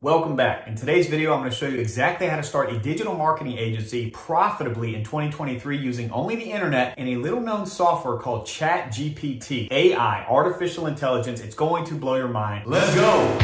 Welcome back. In today's video, I'm going to show you exactly how to start a digital marketing agency profitably in 2023 using only the internet and a little known software called ChatGPT AI, artificial intelligence. It's going to blow your mind. Let's go.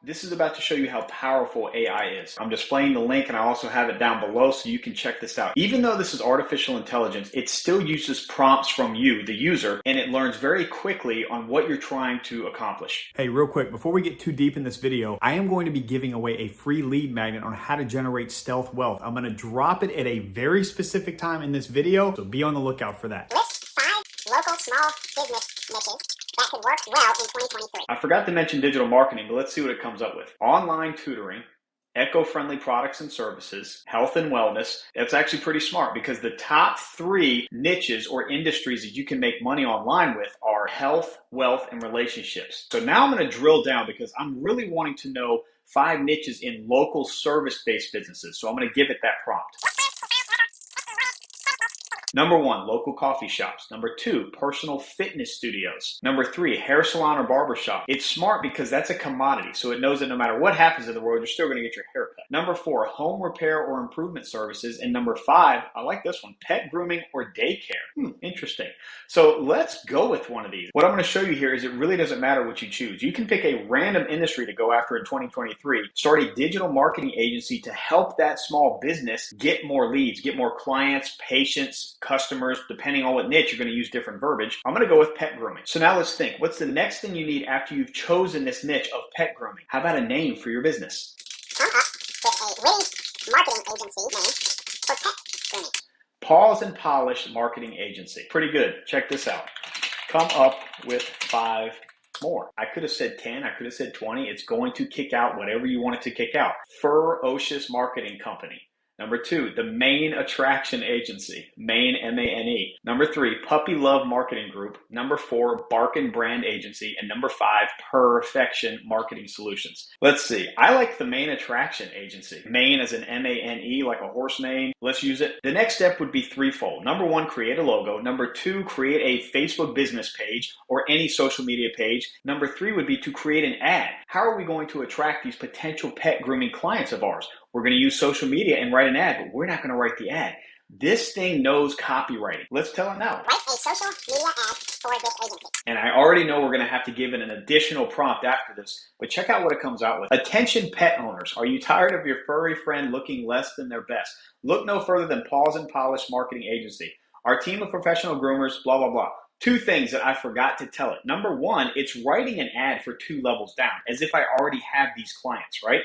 This is about to show you how powerful AI is. I'm displaying the link and I also have it down below so you can check this out. Even though this is artificial intelligence, it still uses prompts from you, the user, and it learns very quickly on what you're trying to accomplish. Hey, real quick, before we get too deep in this video, I am going to be giving away a free lead magnet on how to generate stealth wealth. I'm going to drop it at a very specific time in this video, so be on the lookout for that. List 5 local small business niches that could work well in 2023. I forgot to mention digital marketing, but let's see what it comes up with. Online tutoring, eco-friendly products and services, health and wellness. That's actually pretty smart because the top 3 niches or industries that you can make money online with are health, wealth, and relationships. So now I'm going to drill down because I'm really wanting to know 5 niches in local service-based businesses. So I'm going to give it that prompt. Number 1, local coffee shops. Number 2, personal fitness studios. Number 3, hair salon or barber shop. It's smart because that's a commodity, so it knows that no matter what happens in the world, you're still going to get your hair cut. Number 4, home repair or improvement services. And number 5, I like this one, pet grooming or daycare. Interesting. So let's go with one of these. What I'm going to show you here is it really doesn't matter what you choose. You can pick a random industry to go after in 2023, start a digital marketing agency to help that small business get more leads, get more clients, patients, customers. Depending on what niche, you're going to use different verbiage. I'm going to go with pet grooming. So now let's think, what's the next thing you need after you've chosen this niche of pet grooming? How about a name for your business? Come up with a witty marketing agency name for pet grooming. Pause and Polish Marketing Agency. Pretty good. Check this out. Come up with 5 more. I could have said 10. I could have said 20. It's going to kick out whatever you want it to kick out. Ferocious Marketing Company. Number 2, the Main Attraction Agency, Main, M-A-N-E. Number 3, Puppy Love Marketing Group. Number 4, Barkin Brand Agency. And number 5, Perfection Marketing Solutions. Let's see. I like the Main Attraction Agency. Main as an M-A-N-E, like a horse name. Let's use it. The next step would be threefold. Number 1, create a logo. Number 2, create a Facebook business page or any social media page. Number 3 would be to create an ad. How are we going to attract these potential pet grooming clients of ours? We're going to use social media and write an ad, but we're not going to write the ad. This thing knows copywriting. Let's tell it now. Write a social media ad for this agency. And I already know we're going to have to give it an additional prompt after this, but check out what it comes out with. Attention pet owners. Are you tired of your furry friend looking less than their best? Look no further than Pause and Polish Marketing Agency. Our team of professional groomers, blah, blah, blah. 2 things that I forgot to tell it. Number 1, it's writing an ad for 2 levels down, as if I already have these clients, right?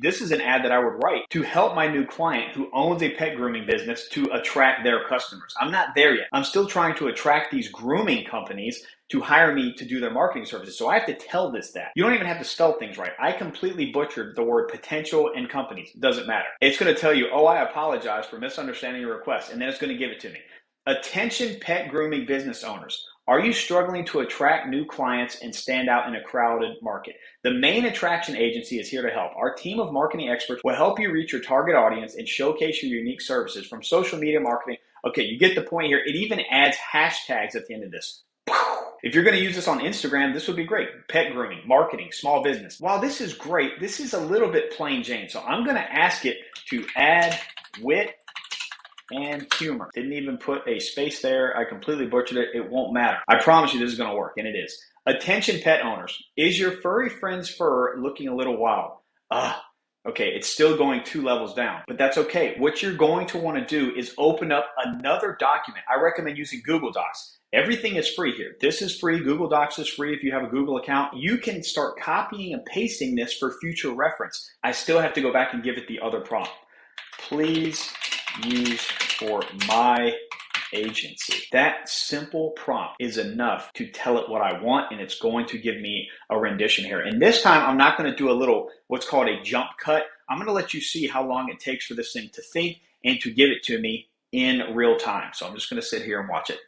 This is an ad that I would write to help my new client who owns a pet grooming business to attract their customers. I'm not there yet. I'm still trying to attract these grooming companies to hire me to do their marketing services. So I have to tell this that. You don't even have to spell things right. I completely butchered the word potential and companies. Doesn't matter. It's going to tell you, oh, I apologize for misunderstanding your request. And then it's going to give it to me. Attention pet grooming business owners. Are you struggling to attract new clients and stand out in a crowded market? The Main Attraction Agency is here to help. Our team of marketing experts will help you reach your target audience and showcase your unique services from social media marketing. Okay, you get the point here. It even adds hashtags at the end of this. If you're going to use this on Instagram, this would be great. Pet grooming, marketing, small business. While this is great, this is a little bit plain Jane. So I'm going to ask it to add wit and humor. Didn't even put a space there. I completely butchered it. It won't matter. I promise you this is going to work, and it is. Attention pet owners. Is your furry friend's fur looking a little wild? Okay, it's still going 2 levels down, but that's okay. What you're going to want to do is open up another document. I recommend using Google Docs. Everything is free here. This is free. Google Docs is free if you have a Google account. You can start copying and pasting this for future reference. I still have to go back and give it the other prompt. Please use for my agency. That simple prompt is enough to tell it what I want, and it's going to give me a rendition here. And this time, I'm not going to do a little, what's called a jump cut. I'm going to let you see how long it takes for this thing to think and to give it to me in real time. So I'm just going to sit here and watch it.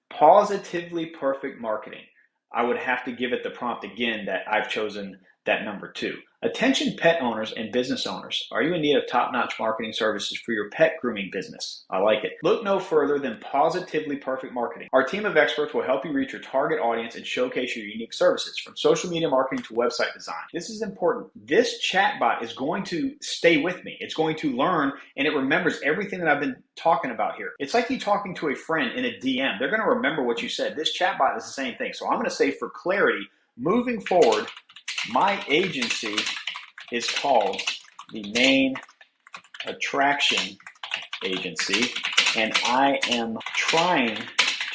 Positively perfect marketing. I would have to give it the prompt again that I've chosen that number 2. Attention pet owners and business owners. Are you in need of top-notch marketing services for your pet grooming business? I like it. Look no further than Positively Perfect Marketing. Our team of experts will help you reach your target audience and showcase your unique services, from social media marketing to website design. This is important. This chatbot is going to stay with me. It's going to learn, and it remembers everything that I've been talking about here. It's like you talking to a friend in a DM. They're going to remember what you said. This chatbot is the same thing. So I'm going to say, for clarity, moving forward, my agency is called the Main Attraction Agency, and I am trying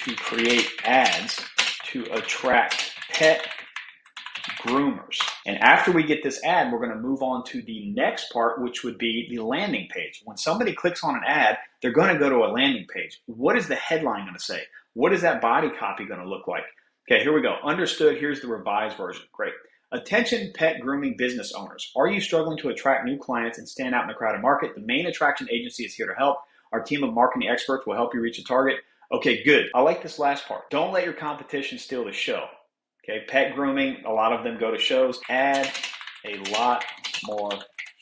to create ads to attract pet groomers. And after we get this ad, we're going to move on to the next part, which would be the landing page. When somebody clicks on an ad, they're going to go to a landing page. What is the headline going to say? What is that body copy going to look like? Okay, here we go. Understood. Here's the revised version. Great. Attention pet grooming business owners. Are you struggling to attract new clients and stand out in the crowded market? The Main Attraction Agency is here to help. Our team of marketing experts will help you reach a target. Okay, good. I like this last part. Don't let your competition steal the show. Okay, pet grooming, a lot of them go to shows. Add a lot more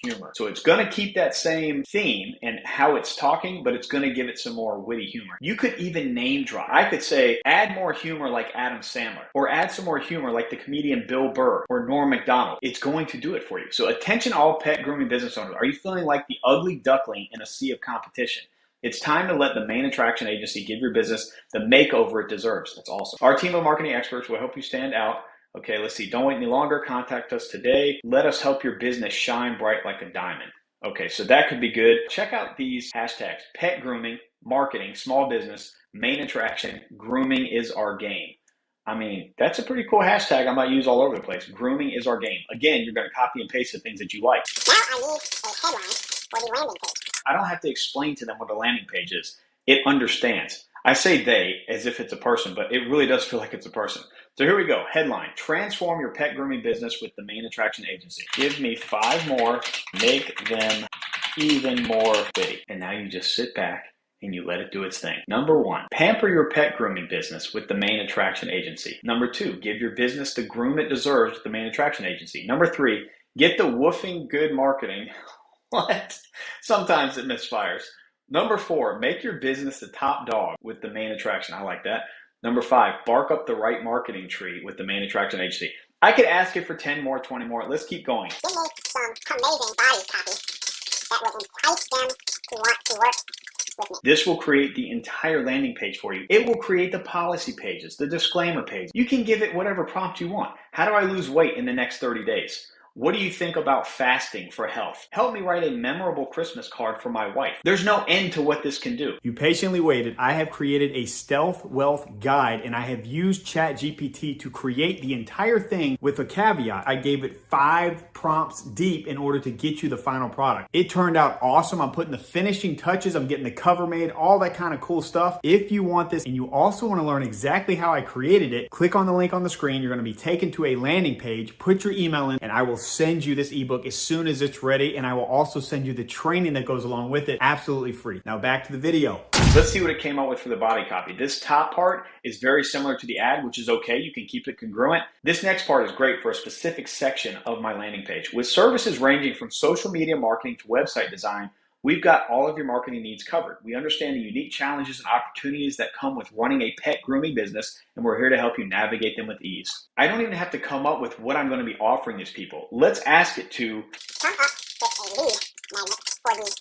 humor. So it's going to keep that same theme and how it's talking, but it's going to give it some more witty humor. You could even name drop. I could say, add more humor like Adam Sandler, or add some more humor like the comedian Bill Burr or Norm Macdonald. It's going to do it for you. So attention all pet grooming business owners. Are you feeling like the ugly duckling in a sea of competition? It's time to let the Main Attraction Agency give your business the makeover it deserves. That's awesome. Our team of marketing experts will help you stand out. Okay, let's see. Don't wait any longer. Contact us today. Let us help your business shine bright like a diamond. Okay, so that could be good. Check out these hashtags: pet grooming, marketing, small business, main attraction, grooming is our game. I mean, that's a pretty cool hashtag I might use all over the place. Grooming is our game. Again, you're going to copy and paste the things that you like. Now I need a headline for the landing page. I don't have to explain to them what a landing page is. It understands. I say they as if it's a person, but it really does feel like it's a person. So here we go. Headline: transform your pet grooming business with the Main Attraction Agency. Give me 5 more, make them even more witty. And now you just sit back and you let it do its thing. Number 1, pamper your pet grooming business with the Main Attraction Agency. Number 2, give your business the groom it deserves with the Main Attraction Agency. Number 3, get the woofing good marketing. What? Sometimes it misfires. Number 4, make your business the top dog with the Main Attraction. I like that. Number 5, bark up the right marketing tree with the Main Attraction Agency. I could ask it for 10 more, 20 more. Let's keep going. Give me some amazing body copy that will entice them to want to work with me. This will create the entire landing page for you. It will create the policy pages, the disclaimer page. You can give it whatever prompt you want. How do I lose weight in the next 30 days? What do you think about fasting for health? Help me write a memorable Christmas card for my wife. There's no end to what this can do. You patiently waited. I have created a stealth wealth guide, and I have used ChatGPT to create the entire thing with a caveat. I gave it 5 prompts deep in order to get you the final product. It turned out awesome. I'm putting the finishing touches. I'm getting the cover made, all that kind of cool stuff. If you want this and you also want to learn exactly how I created it, click on the link on the screen. You're going to be taken to a landing page. Put your email in, and I will send you this ebook as soon as it's ready, and I will also send you the training that goes along with it absolutely free. Now back to the video. Let's see what it came up with for the body copy. This top part is very similar to the ad, which is okay. You can keep it congruent. This next part is great for a specific section of my landing page. With services ranging from social media marketing to website design, we've got all of your marketing needs covered. We understand the unique challenges and opportunities that come with running a pet grooming business, and we're here to help you navigate them with ease. I don't even have to come up with what I'm going to be offering these people. Let's ask it to Come up with a lead magnet for these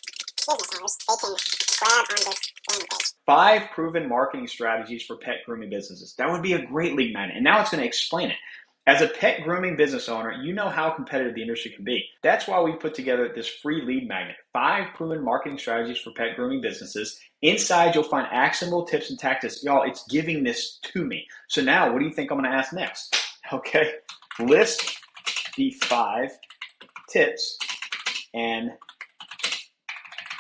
business owners. They can grab on this landing page. 5 proven marketing strategies for pet grooming businesses. That would be a great lead magnet. And now it's going to explain it. As a pet grooming business owner, you know how competitive the industry can be. That's why we've put together this free lead magnet, 5 proven marketing strategies for pet grooming businesses. Inside, you'll find actionable tips and tactics. Y'all, it's giving this to me. So now, what do you think I'm going to ask next? Okay, list the 5 tips and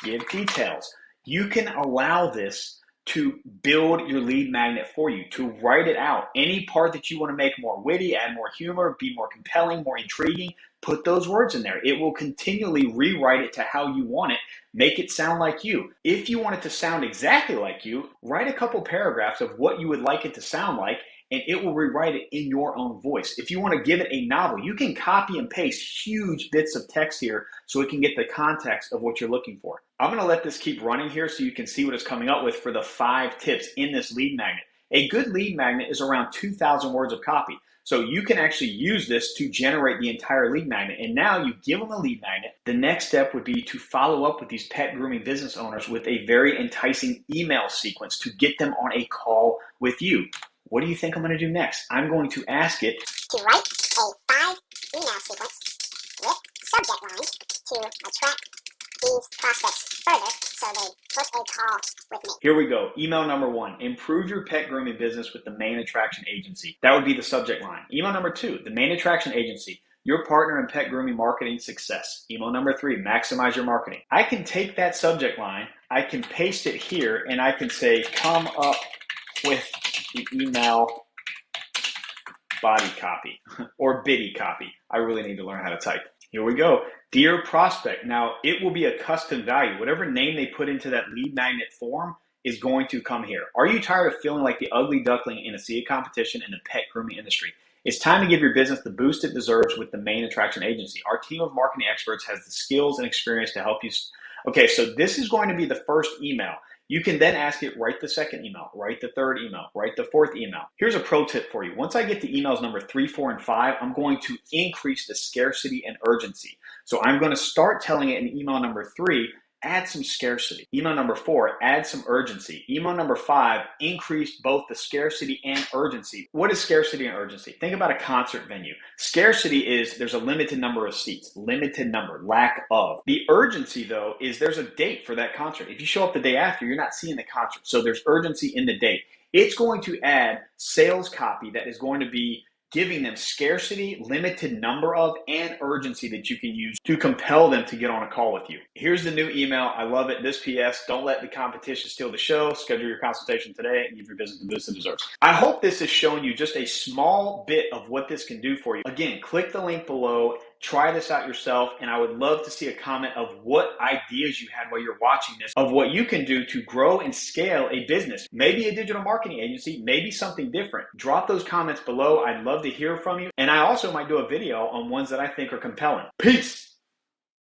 give details. You can allow this to build your lead magnet for you, to write it out. Any part that you want to make more witty, add more humor, be more compelling, more intriguing, put those words in there. It will continually rewrite it to how you want it, make it sound like you. If you want it to sound exactly like you, write a couple paragraphs of what you would like it to sound like, and it will rewrite it in your own voice. If you want to give it a novel, you can copy and paste huge bits of text here so it can get the context of what you're looking for. I'm going to let this keep running here so you can see what it's coming up with for the 5 tips in this lead magnet. A good lead magnet is around 2,000 words of copy. So you can actually use this to generate the entire lead magnet. And now you give them a lead magnet. The next step would be to follow up with these pet grooming business owners with a very enticing email sequence to get them on a call with you. What do you think I'm going to do next? I'm going to ask it to write a 5 email sequence with subject lines to attract these prospects further so they book a call with me. Here we go. Email number 1, improve your pet grooming business with the main attraction agency. That would be the subject line. Email number 2, the main attraction agency, your partner in pet grooming marketing success. Email number 3, maximize your marketing. I can take that subject line, I can paste it here, and I can say, come up with the email body copy or biddy copy. I really need to learn how to type. Here we go. Dear prospect. Now, it will be a custom value. Whatever name they put into that lead magnet form is going to come here. Are you tired of feeling like the ugly duckling in a sea of competition in the pet grooming industry? It's time to give your business the boost it deserves with the main attraction agency. Our team of marketing experts has the skills and experience to help you. Okay, so this is going to be the first email. You can then ask it, write the second email, write the third email, write the fourth email. Here's a pro tip for you. Once I get to emails number 3, 4, and 5, I'm going to increase the scarcity and urgency. So I'm going to start telling it in email number 3, add some scarcity. Email number 4, add some urgency. Email number 5, increase both the scarcity and urgency. What is scarcity and urgency? Think about a concert venue. Scarcity is there's a limited number of seats, limited number, lack of. The urgency, though, is there's a date for that concert. If you show up the day after, you're not seeing the concert. So there's urgency in the date. It's going to add sales copy that is going to be giving them scarcity, limited number of, and urgency that you can use to compel them to get on a call with you. Here's the new email. I love it. This PS, don't let the competition steal the show. Schedule your consultation today and give your business the boost it deserves. I hope this has shown you just a small bit of what this can do for you. Again, click the link below. Try this out yourself, and I would love to see a comment of what ideas you had while you're watching this, of what you can do to grow and scale a business. Maybe a digital marketing agency, maybe something different. Drop those comments below. I'd love to hear from you, and I also might do a video on ones that I think are compelling. Peace!